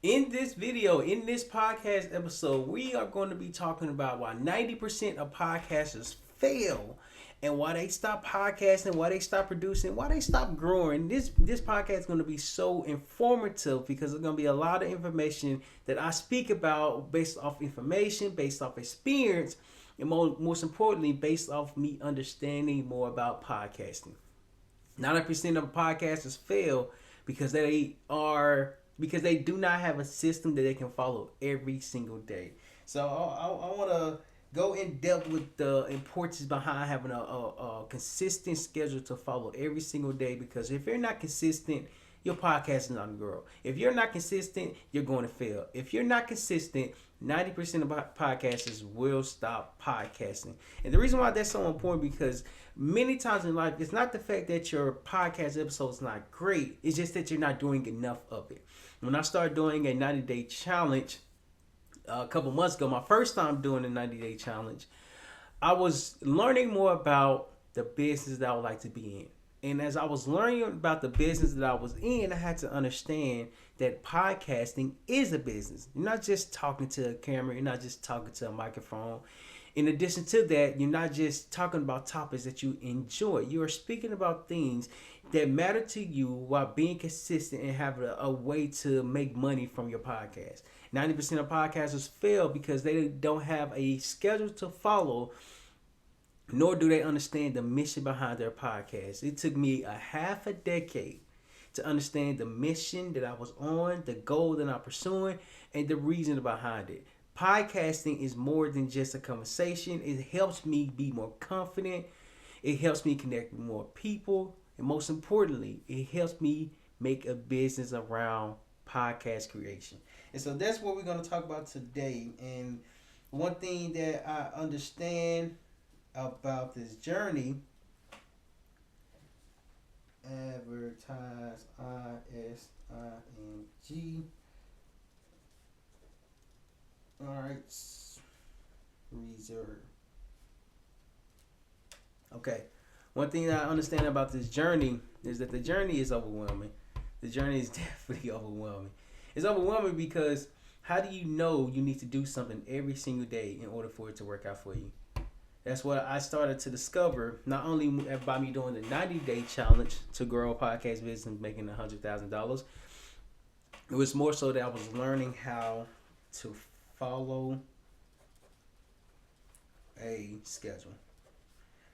In this video, in this podcast episode, we are going to be talking about why 90% of podcasters fail and why they stop podcasting, why they stop producing, why they stop growing. This podcast is going to be so informative because there's going to be a lot of information that I speak about based off information, based off experience, and most importantly, based off me understanding more about podcasting. 90% of podcasters fail because they do not have a system that they can follow every single day. So I want to go in depth with the importance behind having a consistent schedule to follow every single day, because if you're not consistent, your podcast is not going to grow. If you're not consistent, you're going to fail. If you're not consistent, 90% of podcasters will stop podcasting. And the reason why that's so important, because many times in life, it's not the fact that your podcast episode is not great. It's just that you're not doing enough of it. When I started doing a 90-day challenge a couple months ago, my first time doing a 90-day challenge, I was learning more about the business that I would like to be in. And as I was learning about the business that I was in, I had to understand that podcasting is a business. You're not just talking to a camera. You're not just talking to a microphone. In addition to that, you're not just talking about topics that you enjoy. You are speaking about things that matter to you while being consistent and having a way to make money from your podcast. 90% of podcasters fail because they don't have a schedule to follow, nor do they understand the mission behind their podcast. It took me a half a decade to understand the mission that I was on, the goal that I'm pursuing, and the reason behind it. Podcasting is more than just a conversation. It helps me be more confident. It helps me connect with more people. And most importantly, it helps me make a business around podcast creation. And so that's what we're going to talk about today. And one thing that I understand about this journey, advertise ISING. Alright, reserve. Okay, one thing that I understand about this journey is that the journey is overwhelming. The journey is definitely overwhelming. It's overwhelming because how do you know you need to do something every single day in order for it to work out for you? That's what I started to discover, not only by me doing the 90-day challenge to grow a podcast business making $100,000. It was more so that I was learning how to follow a schedule.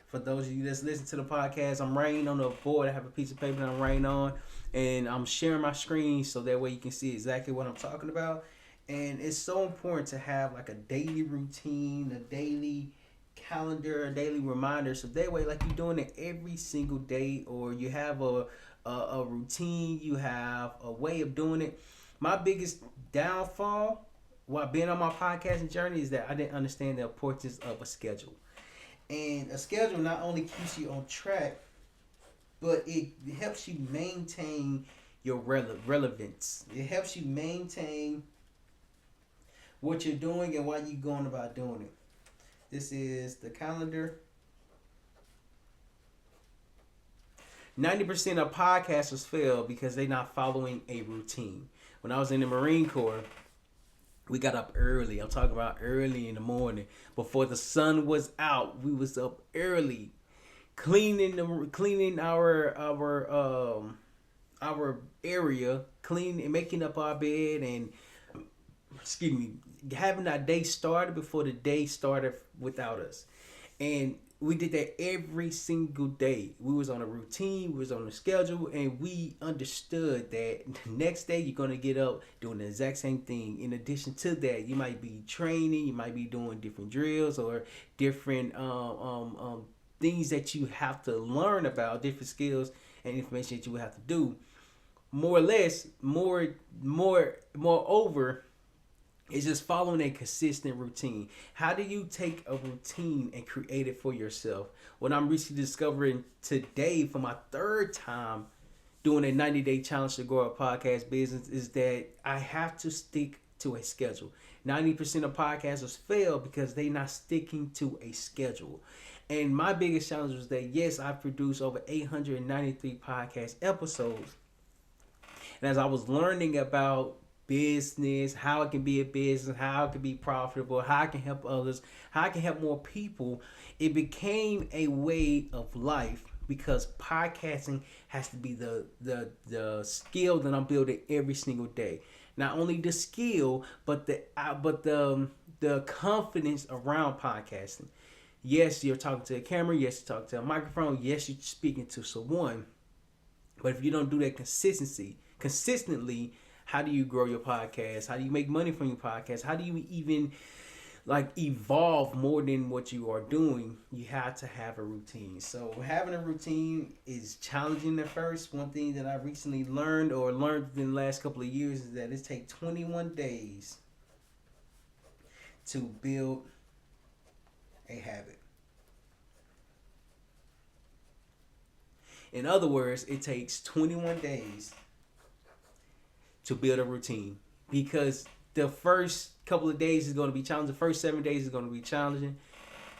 For those of you that's listening to the podcast, I'm writing on the board. I have a piece of paper that I'm writing on, and I'm sharing my screen so that way you can see exactly what I'm talking about. And it's so important to have like a daily routine, a daily calendar, a daily reminder, so that way like you're doing it every single day, or you have a routine, you have a way of doing it. My biggest downfall while being on my podcasting journey is that I didn't understand the importance of a schedule. And a schedule not only keeps you on track, but it helps you maintain your relevance. It helps you maintain what you're doing and why you're going about doing it. This is the calendar. 90% of podcasters fail because they're not following a routine. When I was in the Marine Corps, we got up early. I'm talking about early in the morning. Before the sun was out, we was up early, cleaning our area, cleaning and making up our bed, and having our day started before the day started without us. And we did that every single day. We was on a routine, we was on a schedule, and we understood that the next day you're gonna get up doing the exact same thing. In addition to that, you might be training, you might be doing different drills or different things that you have to learn about, different skills and information that you would have to do. Moreover, it's just following a consistent routine. How do you take a routine and create it for yourself? What I'm recently discovering today for my third time doing a 90-day challenge to grow a podcast business is that I have to stick to a schedule. 90% of podcasters fail because they're not sticking to a schedule. And my biggest challenge was that, yes, I produced over 893 podcast episodes. And as I was learning about business, how it can be a business, how it can be profitable, how I can help others, how I can help more people. It became a way of life because podcasting has to be the skill that I'm building every single day. Not only the skill, but the confidence around podcasting. Yes, you're talking to a camera. Yes, you're talking to a microphone. Yes, you're speaking to someone. But if you don't do that consistently, how do you grow your podcast? How do you make money from your podcast? How do you even like evolve more than what you are doing? You have to have a routine. So having a routine is challenging at first. One thing that I recently learned in the last couple of years is that it takes 21 days to build a habit. In other words, it takes 21 days to build a routine because the first couple of days is going to be challenging. The first 7 days is going to be challenging.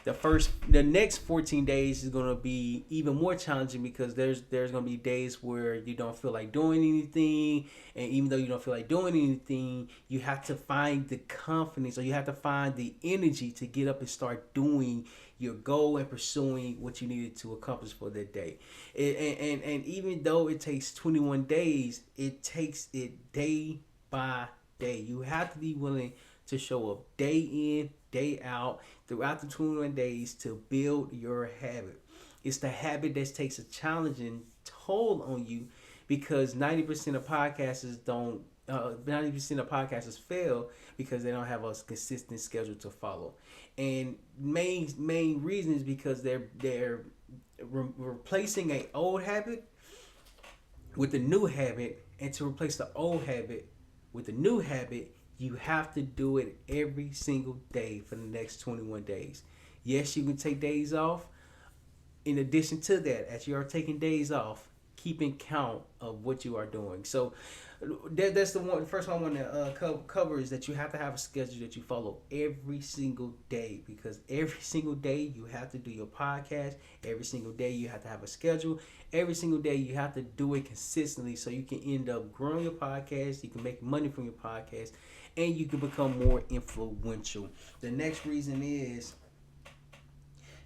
The next 14 days is going to be even more challenging because there's going to be days where you don't feel like doing anything, and even though you don't feel like doing anything, you have to find the confidence, or you have to find the energy to get up and start doing your goal and pursuing what you needed to accomplish for that day. And even though it takes 21 days, it takes it day by day. You have to be willing to show up day in, day out, throughout the 21 days to build your habit. It's the habit that takes a challenging toll on you because 90% of podcasters don't. 90% of podcasters fail because they don't have a consistent schedule to follow, and main reason is because they're replacing an old habit with a new habit, and to replace the old habit with a new habit, you have to do it every single day for the next 21 days. Yes, you can take days off. In addition to that, as you are taking days off, keeping count of what you are doing. So that's the first one I want to cover is that you have to have a schedule that you follow every single day, because every single day you have to do your podcast. Every single day you have to have a schedule. Every single day you have to do it consistently so you can end up growing your podcast, you can make money from your podcast, and you can become more influential. The next reason is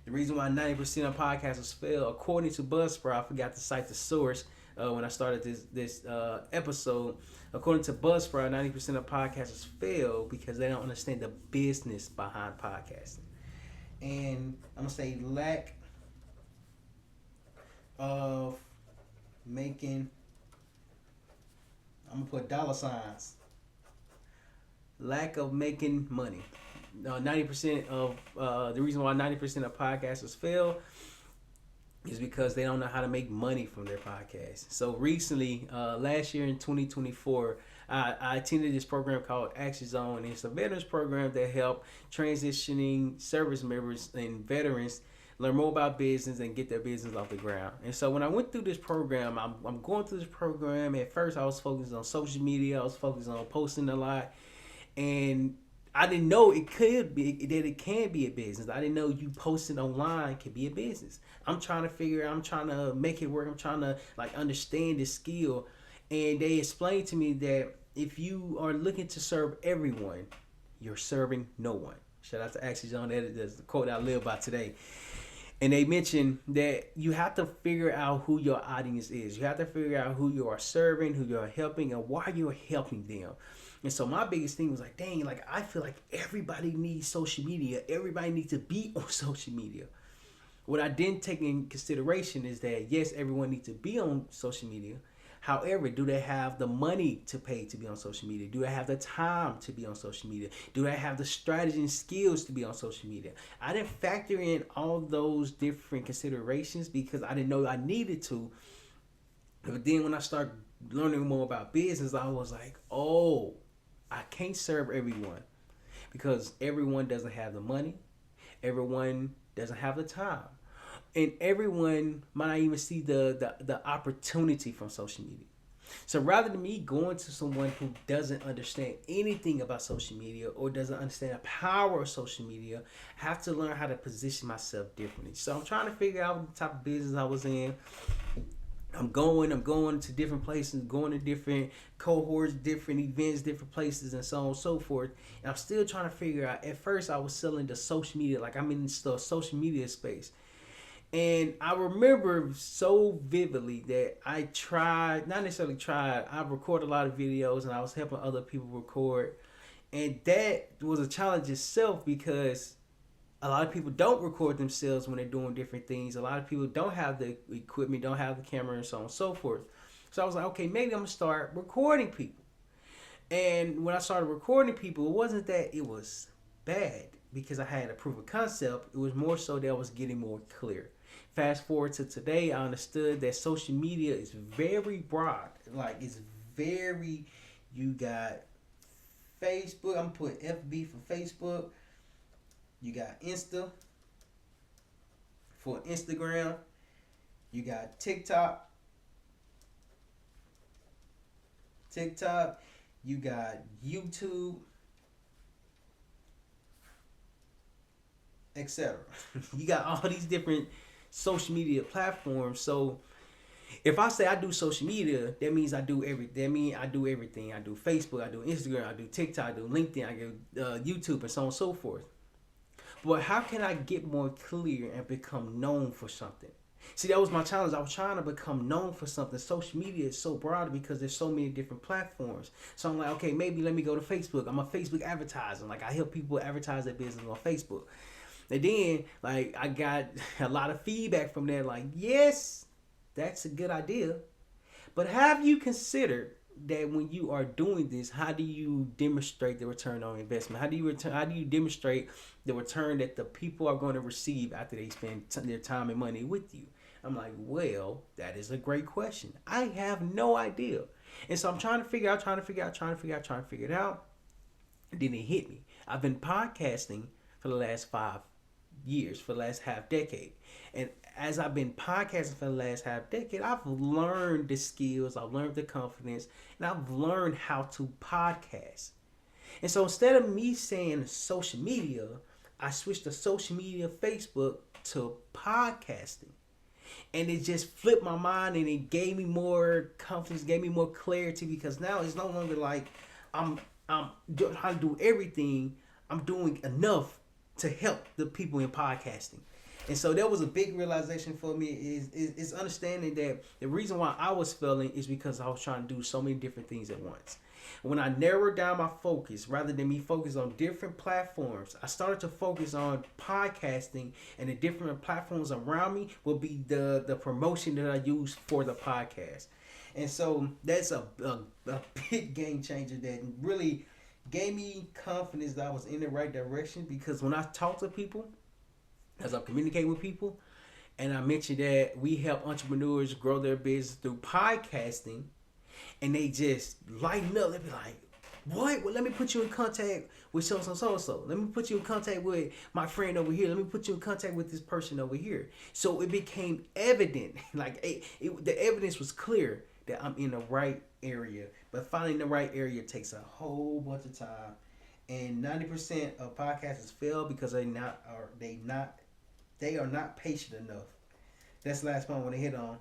the reason why 90% of podcasters fail, according to Buzzsprout. I forgot to cite the source when I started this episode. According to Buzzsprout, 90% of podcasters fail because they don't understand the business behind podcasting. And I'm going to say lack of making, I'm going to put dollar signs. Lack of making money. 90% of the reason why 90% of podcasters fail is because they don't know how to make money from their podcast. So recently, last year in 2024, I attended this program called Action Zone. It's a veterans program that help transitioning service members and veterans learn more about business and get their business off the ground. And so when I went through this program, I'm going through this program. At first, I was focused on social media. I was focused on posting a lot. And I didn't know it can be a business. I didn't know you posting online can be a business. I'm trying to make it work. I'm trying to understand this skill. And they explained to me that if you are looking to serve everyone, you're serving no one. Shout out to Action Zone. That's the quote I live by today. And they mentioned that you have to figure out who your audience is. You have to figure out who you are serving, who you are helping, and why you're helping them. And so my biggest thing was I feel like everybody needs social media. Everybody needs to be on social media. What I didn't take in consideration is that, yes, everyone needs to be on social media. However, do they have the money to pay to be on social media? Do they have the time to be on social media? Do they have the strategy and skills to be on social media? I didn't factor in all those different considerations because I didn't know I needed to. But then when I started learning more about business, I was like, oh, I can't serve everyone because everyone doesn't have the money. Everyone doesn't have the time. And everyone might not even see the opportunity from social media. So rather than me going to someone who doesn't understand anything about social media or doesn't understand the power of social media, I have to learn how to position myself differently. So I'm trying to figure out the type of business I was in. I'm going to different places, going to different cohorts, different events, different places, and so on and so forth. And I'm still trying to figure out. At first, I was selling the social media, like I'm in the social media space. And I remember so vividly that I tried, not necessarily tried, I recorded a lot of videos and I was helping other people record. And that was a challenge itself because a lot of people don't record themselves when they're doing different things. A lot of people don't have the equipment, don't have the camera, and so on and so forth. So I was like, okay, maybe I'm gonna start recording people. And when I started recording people, it wasn't that it was bad because I had a proof of concept. It was more so that I was getting more clear. Fast forward to today, I understood that social media is very broad. Like it's very, you got Facebook. I'm putting FB for Facebook. You got Insta for Instagram. You got TikTok. You got YouTube, etc. You got all these different social media platforms. So if I say I do social media, that means I do everything. That means I do everything. I do Facebook, I do Instagram, I do TikTok, I do LinkedIn, I do YouTube, and so on and so forth. But how can I get more clear and become known for something? See, that was my challenge. I was trying to become known for something. Social media is so broad because there's so many different platforms. So I'm like, okay, maybe let me go to Facebook. I'm a Facebook advertiser. Like I help people advertise their business on Facebook. And then, like, I got a lot of feedback from that. Like, yes, that's a good idea. But have you considered that when you are doing this, how do you demonstrate the return on investment? How do you demonstrate the return that the people are going to receive after they spend their time and money with you? I'm like, well, that is a great question. I have no idea. And so I'm trying to figure it out. And then it hit me. I've been podcasting for the last 5 years, for the last half decade. And as I've been podcasting for the last half decade, I've learned the skills, I've learned the confidence, and I've learned how to podcast. And so instead of me saying social media, I switched to social media, Facebook, to podcasting. And it just flipped my mind and it gave me more confidence, gave me more clarity because now it's no longer like I'm trying to do everything. I'm doing enough to help the people in podcasting. And so that was a big realization for me is understanding that the reason why I was failing is because I was trying to do so many different things at once. When I narrowed down my focus, rather than me focus on different platforms, I started to focus on podcasting, and the different platforms around me will be the promotion that I use for the podcast. And so that's a big game changer that really gave me confidence that I was in the right direction, because when I talk to people, as I communicate with people, and I mentioned that we help entrepreneurs grow their business through podcasting, and they just lighten up. They be like, what? Well, let me put you in contact with so. Let me put you in contact with my friend over here. Let me put you in contact with this person over here. So it became evident, like the evidence was clear that I'm in the right area. But finding the right area takes a whole bunch of time. And 90% of podcasters fail because they are not patient enough. That's the last point I want to hit on.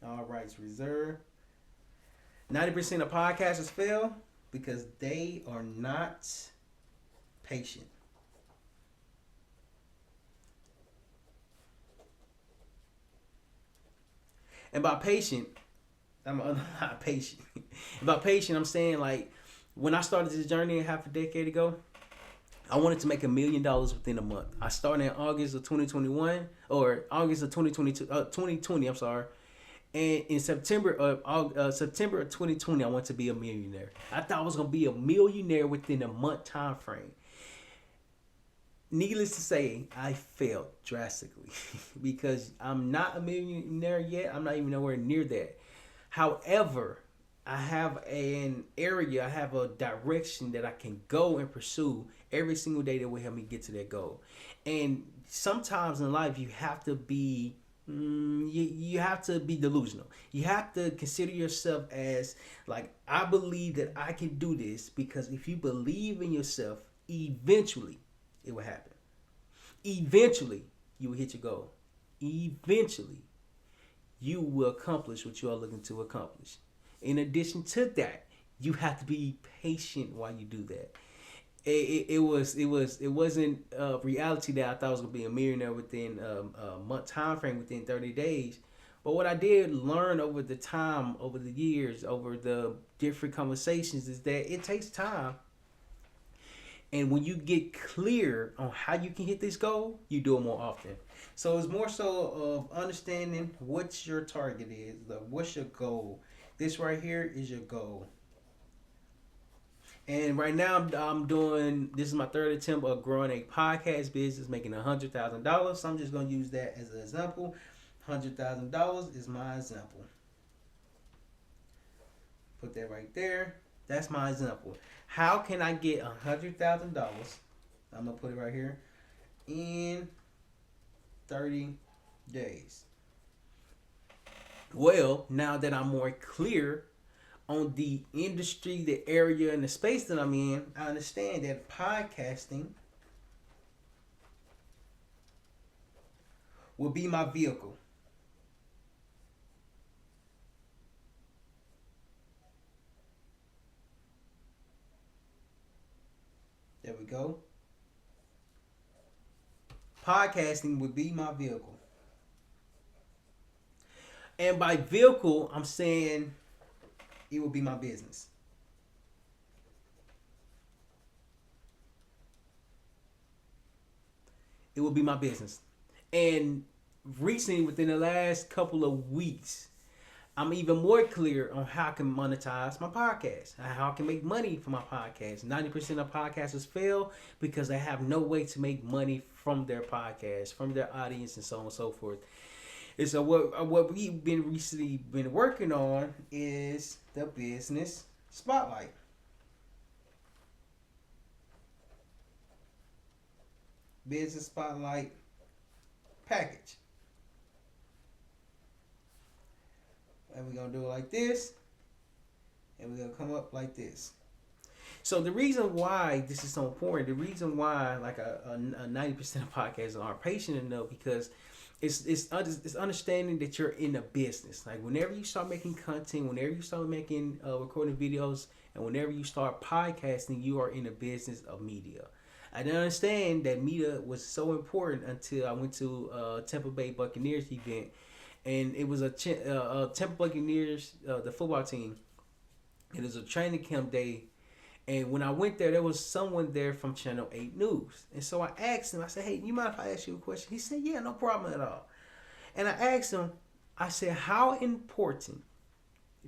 All rights reserved. 90% of podcasters fail because they are not patient. And by patient, I'm not patient. And by patient, I'm saying, like, when I started this journey half a decade ago, I wanted to make $1 million within a month. I started in August of 2021, or August of 2020. I'm sorry. And in September of 2020, I want to be a millionaire. I thought I was gonna be a millionaire within a month time frame. Needless to say, I failed drastically because I'm not a millionaire yet. I'm not even nowhere near that. However, I have an area, I have a direction that I can go and pursue every single day that will help me get to that goal. And sometimes in life, you have to be you have to be delusional. You have to consider yourself as, like, I believe that I can do this, because if you believe in yourself, eventually it will happen. Eventually you will hit your goal. eventually you will accomplish what you are looking to accomplish. In addition to that, you have to be patient while you do that. It wasn't a reality that I thought I was gonna be a millionaire within a month time frame, within 30 days. But what I did learn over the time, over the years, over the different conversations, is that it takes time. And when you get clear on how you can hit this goal, you do it more often. So it's more so of understanding what your target is, what's your goal. This right here is your goal. And right now I'm doing, this is my third attempt of growing a podcast business, making $100,000. So I'm just gonna use that as an example. $100,000 is my example. Put that right there. That's my example. How can I get $100,000? I'm gonna put it right here in 30 days. Well, now that I'm more clear on the industry, the area, and the space that I'm in, I understand that podcasting will be my vehicle. There we go. Podcasting would be my vehicle. And by vehicle, I'm saying it will be my business. It will be my business. And recently, within the last couple of weeks, I'm even more clear on how I can monetize my podcast, how I can make money from my podcast. 90% of podcasters fail because they have no way to make money from their podcast, from their audience, and so on and so forth. And so what we've been recently been working on is the business spotlight. Business spotlight package. And we're going to do it like this. And we're going to come up like this. So the reason why this is so important, the reason why like a 90% of podcasts are patient enough, because it's understanding that you're in a business. Like whenever you start making content, whenever you start making recording videos, and whenever you start podcasting, you are in a business of media. I didn't understand that media was so important until I went to Tampa Bay Buccaneers event. And it was a Tampa Buccaneers, the football team. It was a training camp day. And when I went there was someone there from Channel 8 News. And so I asked him, I said, hey, you mind if I ask you a question? He said, yeah, no problem at all. And I asked him, I said, how important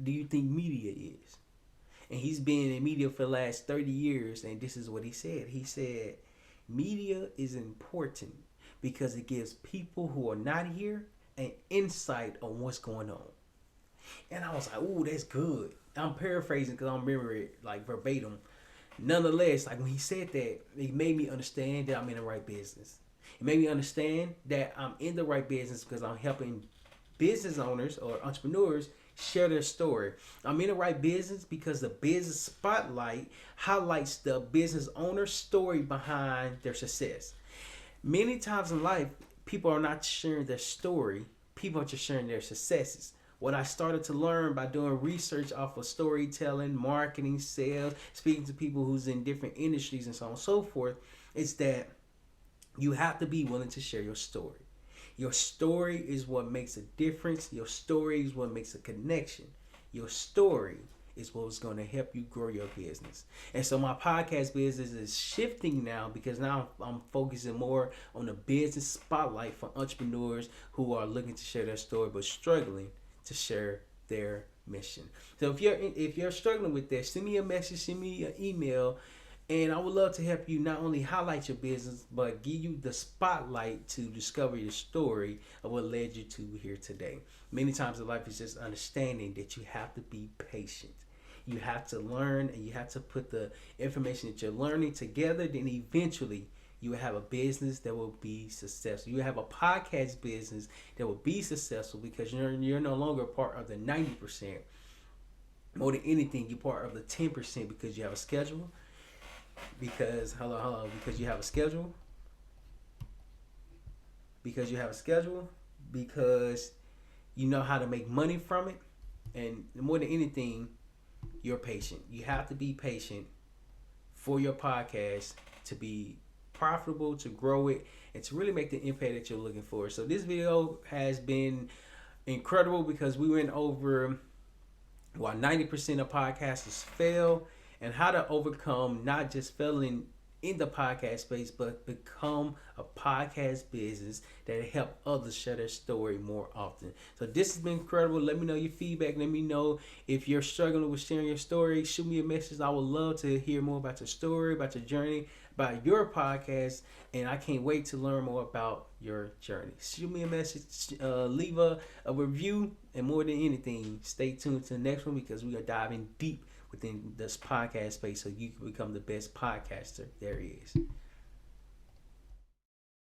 do you think media is? And he's been in media for the last 30 years. And this is what he said. He said, media is important because it gives people who are not here an insight on what's going on. And I was like, ooh, that's good. I'm paraphrasing because I don't remember it like verbatim. Nonetheless, like when he said that, it made me understand that I'm in the right business. It made me understand that I'm in the right business because I'm helping business owners or entrepreneurs share their story. I'm in the right business because the business spotlight highlights the business owner's story behind their success. Many times in life, people are not sharing their story. People are just sharing their successes. What I started to learn by doing research off of storytelling, marketing, sales, speaking to people who's in different industries and so on and so forth, is that you have to be willing to share your story. Your story is what makes a difference. Your story is what makes a connection. Your story is what's going to help you grow your business. And so my podcast business is shifting now because now I'm focusing more on the business spotlight for entrepreneurs who are looking to share their story but struggling to share their mission. So if you're struggling with that, send me a message, send me an email, and I would love to help you not only highlight your business but give you the spotlight to discover your story of what led you to here today. Many times in life is just understanding that you have to be patient. You have to learn and you have to put the information that you're learning together, then eventually you will have a business that will be successful. You will have a podcast business that will be successful because you're no longer part of the 90%. More than anything, you're part of the 10% because you have a schedule. Because because you have a schedule. Because you have a schedule, because you know how to make money from it, and more than anything, you're patient. You have to be patient for your podcast to be profitable, to grow it, and to really make the impact that you're looking for. So this video has been incredible because we went over why 90% of podcasters fail and how to overcome not just failing in the podcast space, but become a podcast business that help others share their story more often. So this has been incredible. Let me know your feedback. Let me know if you're struggling with sharing your story. Shoot me a message. I would love to hear more about your story, about your journey, about your podcast, and I can't wait to learn more about your journey. Shoot me a message, leave a review, and more than anything, stay tuned to the next one because we are diving deep within this podcast space so you can become the best podcaster there is.